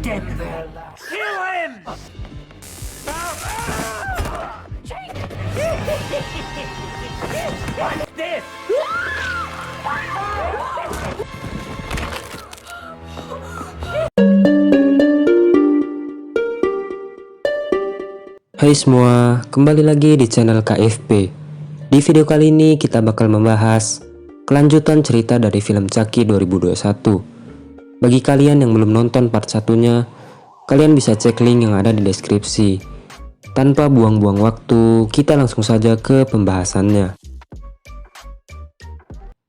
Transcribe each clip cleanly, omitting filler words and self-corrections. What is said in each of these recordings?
Get their last. Kill him! What's this? Hai semua, kembali lagi di channel KFP. Di video kali ini kita bakal membahas kelanjutan cerita dari film Chucky 2021. Bagi kalian yang belum nonton part satunya, kalian bisa cek link yang ada di deskripsi. Tanpa buang-buang waktu, kita langsung saja ke pembahasannya.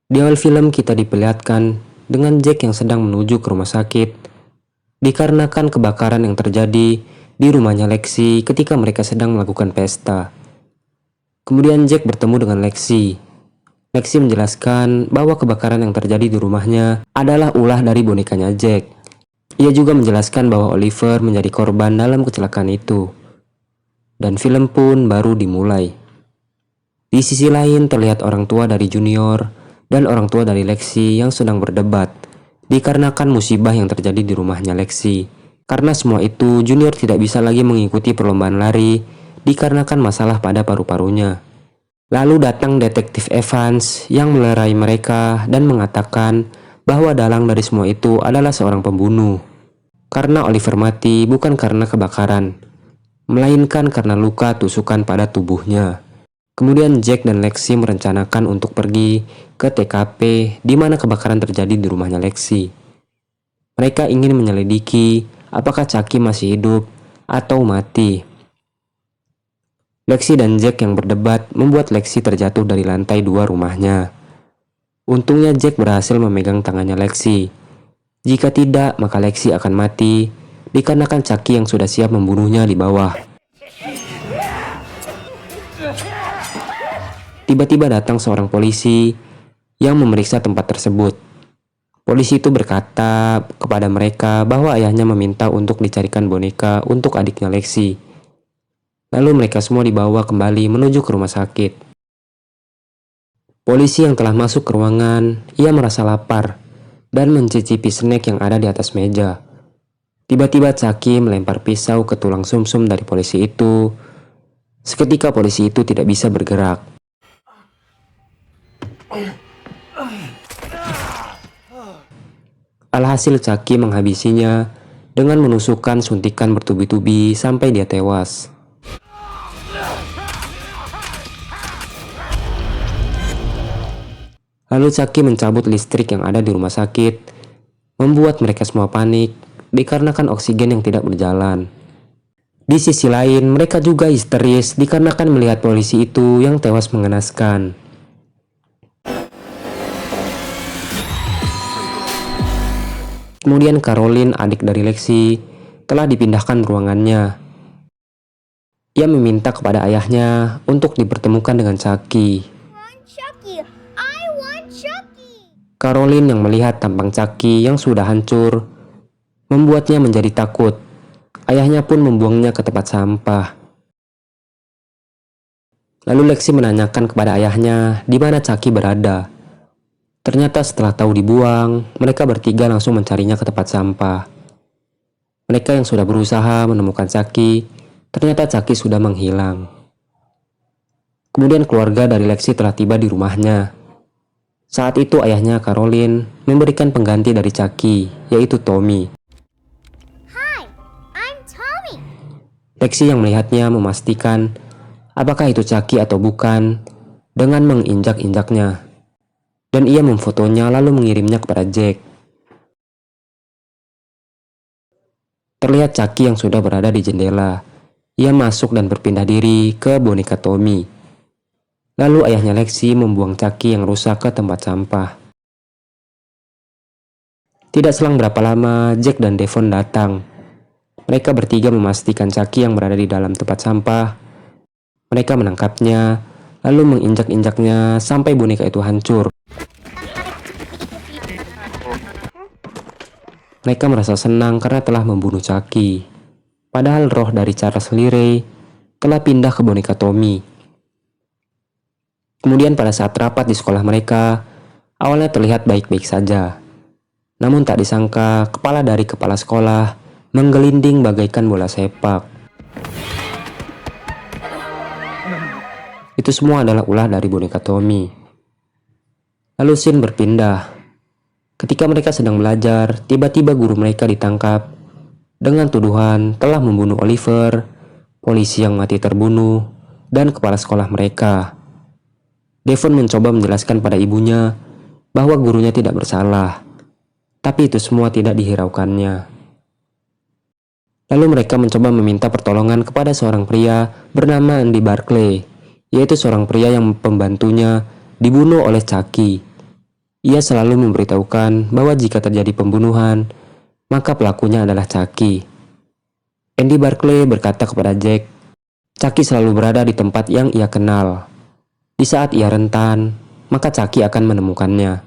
Di awal film kita diperlihatkan dengan Jack yang sedang menuju ke rumah sakit dikarenakan kebakaran yang terjadi di rumahnya Lexi ketika mereka sedang melakukan pesta. Kemudian Jack bertemu dengan Lexi. Lexi menjelaskan bahwa kebakaran yang terjadi di rumahnya adalah ulah dari bonekanya Jack. Ia juga menjelaskan bahwa Oliver menjadi korban dalam kecelakaan itu. Dan film pun baru dimulai. Di sisi lain terlihat orang tua dari Junior dan orang tua dari Lexi yang sedang berdebat dikarenakan musibah yang terjadi di rumahnya Lexi. Karena semua itu, Junior tidak bisa lagi mengikuti perlombaan lari dikarenakan masalah pada paru-parunya. Lalu datang detektif Evans yang melerai mereka dan mengatakan bahwa dalang dari semua itu adalah seorang pembunuh. Karena Oliver mati bukan karena kebakaran, melainkan karena luka tusukan pada tubuhnya. Kemudian Jack dan Lexi merencanakan untuk pergi ke TKP di mana kebakaran terjadi di rumahnya Lexi. Mereka ingin menyelidiki apakah Chucky masih hidup atau mati. Lexi dan Jack yang berdebat membuat Lexi terjatuh dari lantai 2 rumahnya. Untungnya Jack berhasil memegang tangannya Lexi. Jika tidak, maka Lexi akan mati dikarenakan Chucky yang sudah siap membunuhnya di bawah. Tiba-tiba datang seorang polisi yang memeriksa tempat tersebut. Polisi itu berkata kepada mereka bahwa ayahnya meminta untuk dicarikan boneka untuk adiknya Lexi. Lalu mereka semua dibawa kembali menuju ke rumah sakit. Polisi yang telah masuk ke ruangan, ia merasa lapar dan mencicipi snack yang ada di atas meja. Tiba-tiba Chucky melempar pisau ke tulang sumsum dari polisi itu. Seketika polisi itu tidak bisa bergerak. Alhasil Chucky menghabisinya dengan menusukkan suntikan bertubi-tubi sampai dia tewas. Lalu Chucky mencabut listrik yang ada di rumah sakit, membuat mereka semua panik dikarenakan oksigen yang tidak berjalan. Di sisi lain, mereka juga histeris dikarenakan melihat polisi itu yang tewas mengenaskan. Kemudian Caroline, adik dari Lexi, telah dipindahkan ruangannya. Ia meminta kepada ayahnya untuk dipertemukan dengan Chucky. Caroline yang melihat tampang Chucky yang sudah hancur membuatnya menjadi takut. Ayahnya pun membuangnya ke tempat sampah. Lalu Lexi menanyakan kepada ayahnya di mana Chucky berada. Ternyata setelah tahu dibuang, mereka bertiga langsung mencarinya ke tempat sampah. Mereka yang sudah berusaha menemukan Chucky, ternyata Chucky sudah menghilang. Kemudian keluarga dari Lexi telah tiba di rumahnya. Saat itu ayahnya Caroline memberikan pengganti dari Chucky, yaitu Tommy. Hi, I'm Tommy. Lexi yang melihatnya memastikan apakah itu Chucky atau bukan dengan menginjak-injaknya. Dan ia memfotonya lalu mengirimnya kepada Jack. Terlihat Chucky yang sudah berada di jendela. Ia masuk dan berpindah diri ke boneka Tommy. Lalu ayahnya Lexi membuang Chucky yang rusak ke tempat sampah. Tidak selang berapa lama, Jack dan Devon datang. Mereka bertiga memastikan Chucky yang berada di dalam tempat sampah. Mereka menangkapnya, lalu menginjak-injaknya sampai boneka itu hancur. Mereka merasa senang karena telah membunuh Chucky. Padahal roh dari Charles Lee telah pindah ke boneka Tommy. Kemudian pada saat rapat di sekolah mereka, awalnya terlihat baik-baik saja. Namun tak disangka, kepala dari kepala sekolah menggelinding bagaikan bola sepak. Itu semua adalah ulah dari boneka Tommy. Lalu scene berpindah. Ketika mereka sedang belajar, tiba-tiba guru mereka ditangkap dengan tuduhan telah membunuh Oliver, polisi yang mati terbunuh, dan kepala sekolah mereka. Devon mencoba menjelaskan pada ibunya bahwa gurunya tidak bersalah, tapi itu semua tidak dihiraukannya. Lalu mereka mencoba meminta pertolongan kepada seorang pria bernama Andy Barclay, yaitu seorang pria yang pembantunya dibunuh oleh Chucky. Ia selalu memberitahukan bahwa jika terjadi pembunuhan, maka pelakunya adalah Chucky. Andy Barclay berkata kepada Jack, Chucky selalu berada di tempat yang ia kenal. Di saat ia rentan, maka Chucky akan menemukannya.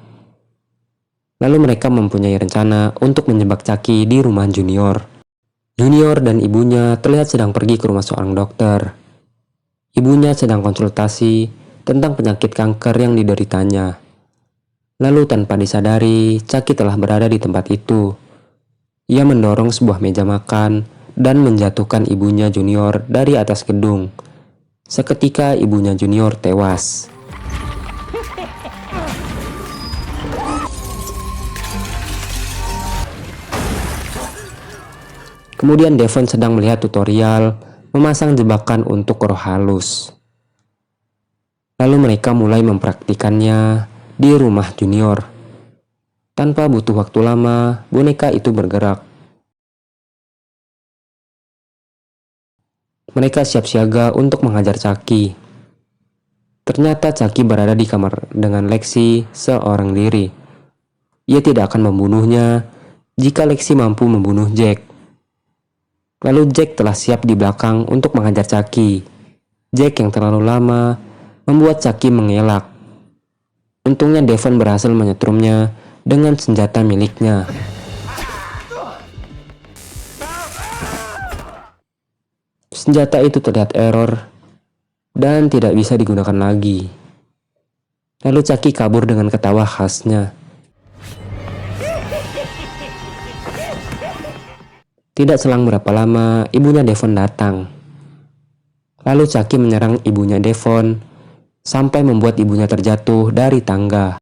Lalu mereka mempunyai rencana untuk menjebak Chucky di rumah Junior. Junior dan ibunya terlihat sedang pergi ke rumah seorang dokter. Ibunya sedang konsultasi tentang penyakit kanker yang dideritanya. Lalu tanpa disadari, Chucky telah berada di tempat itu. Ia mendorong sebuah meja makan dan menjatuhkan ibunya Junior dari atas gedung. Seketika ibunya Junior tewas. Kemudian Devon sedang melihat tutorial memasang jebakan untuk roh halus. Lalu mereka mulai mempraktikannya di rumah Junior. Tanpa butuh waktu lama, boneka itu bergerak. Mereka siap siaga untuk menghajar Chucky. Ternyata Chucky berada di kamar dengan Lexi seorang diri. Ia tidak akan membunuhnya jika Lexi mampu membunuh Jack. Lalu Jack telah siap di belakang untuk menghajar Chucky. Jack yang terlalu lama membuat Chucky mengelak. Untungnya Devon berhasil menyetrumnya dengan senjata miliknya. Senjata itu terlihat error dan tidak bisa digunakan lagi. Lalu Chucky kabur dengan ketawa khasnya. Tidak selang berapa lama, ibunya Devon datang. Lalu Chucky menyerang ibunya Devon sampai membuat ibunya terjatuh dari tangga.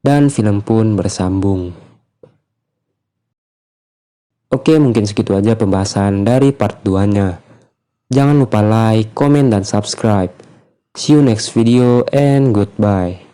Dan film pun bersambung. Oke, mungkin segitu aja pembahasan dari part 2-nya. Jangan lupa like, komen, dan subscribe. See you next video and goodbye.